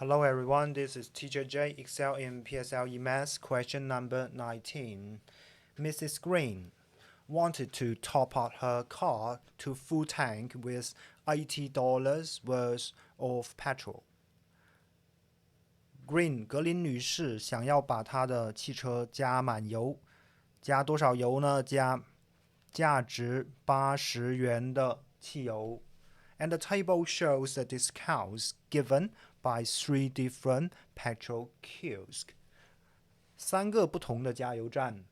Hello everyone, this is Teacher J, Excel in PSLE Maths, question number 19. Mrs. Green wanted to top up her car to full tank with $80 worth of petrol. Green 格林女士想要把她的汽车加满油，加多少油呢？加价值80元的汽油。And the table shows the discounts given by 3 different petrol kiosks. 3个不同的加油站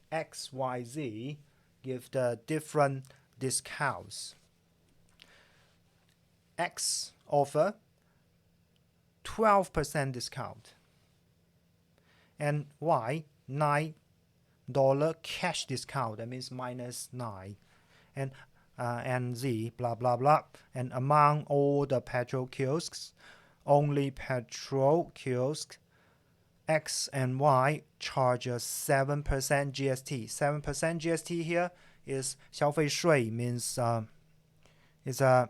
X, Y, Z give the different discounts. X offer 12% discount and Y $9 cash discount, that means minus 9, and Z blah blah blah. And among all the petrol kiosks, only petrol kiosk X and Y charge a 7% GST. 7% GST here is 消费税, means is a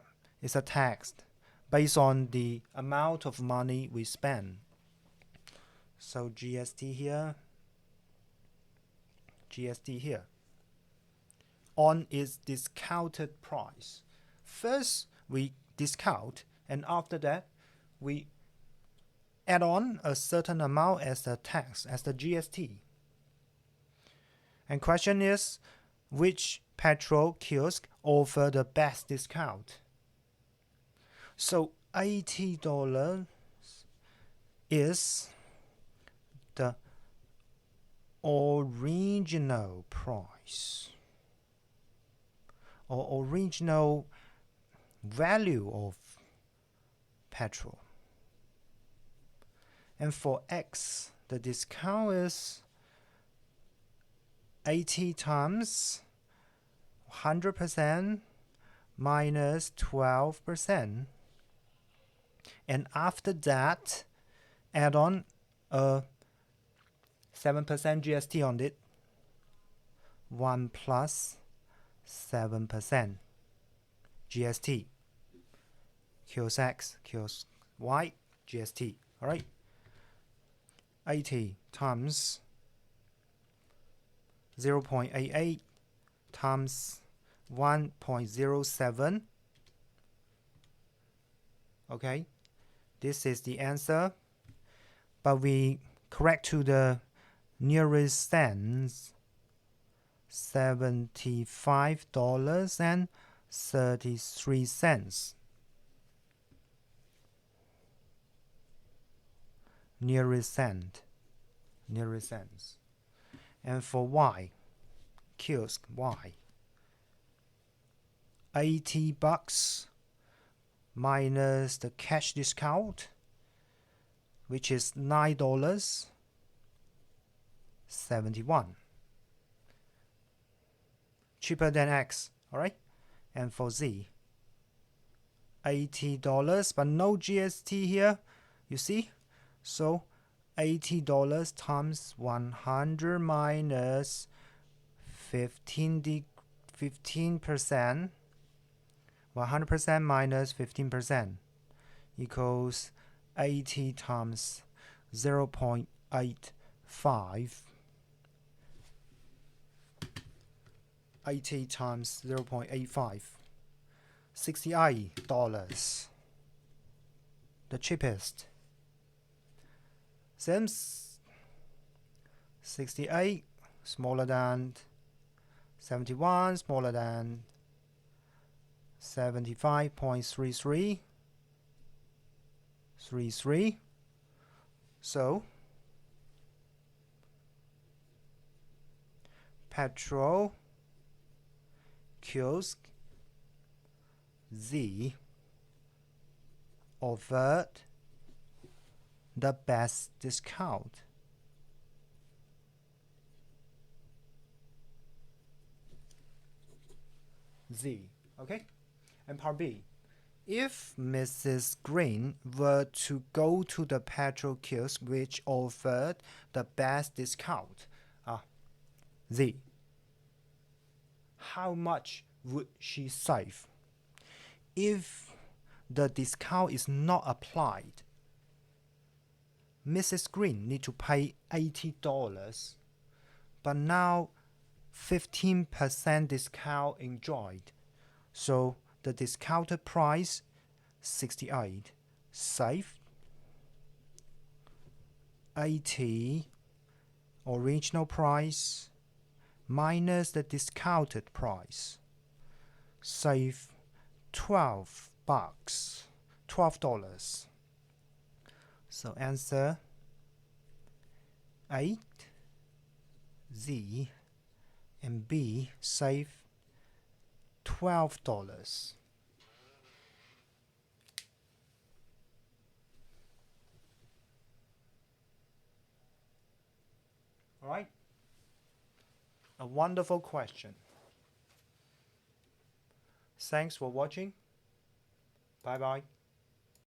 tax based on the amount of money we spend. So GST here on its discounted price. First we discount, and after that we add on a certain amount as the tax, as the GST. And question is, which petrol kiosk offer the best discount? So $80 is the original price or original value of petrol. And for X, the discount is 80 times 100% minus 12%. And after that, add on a 7% GST on it. 1 plus 7% GST. Kiosk X, kiosk Y, GST. All right. 80 times 0.88 times 1.07. Okay, this is the answer, but we correct to the nearest cents. $75.33. Nearest cents. And for Y, kiosk Y, $80 minus the cash discount, which is $9.71. Cheaper than X, all right? And for Z, $80, but no GST here, you see? So $80 times 100 minus 15%, 100% minus 15% equals 80 times 0.85. 80 times 0.85. $68. The cheapest. Since 68 smaller than 71, smaller than 75.33. So petrol kiosk Z offered the best discount. Z, okay? And part B. If Mrs. Green were to go to the petrol kiosk which offered the best discount, Z, how much would she save? If the discount is not applied, Mrs. Green need to pay $80, but now 15% discount enjoyed. So the discounted price 68. Save 80 original price minus the discounted price. Save $12. $12. So answer 8. Z and B save $12. All right. A wonderful question. Thanks for watching. Bye bye.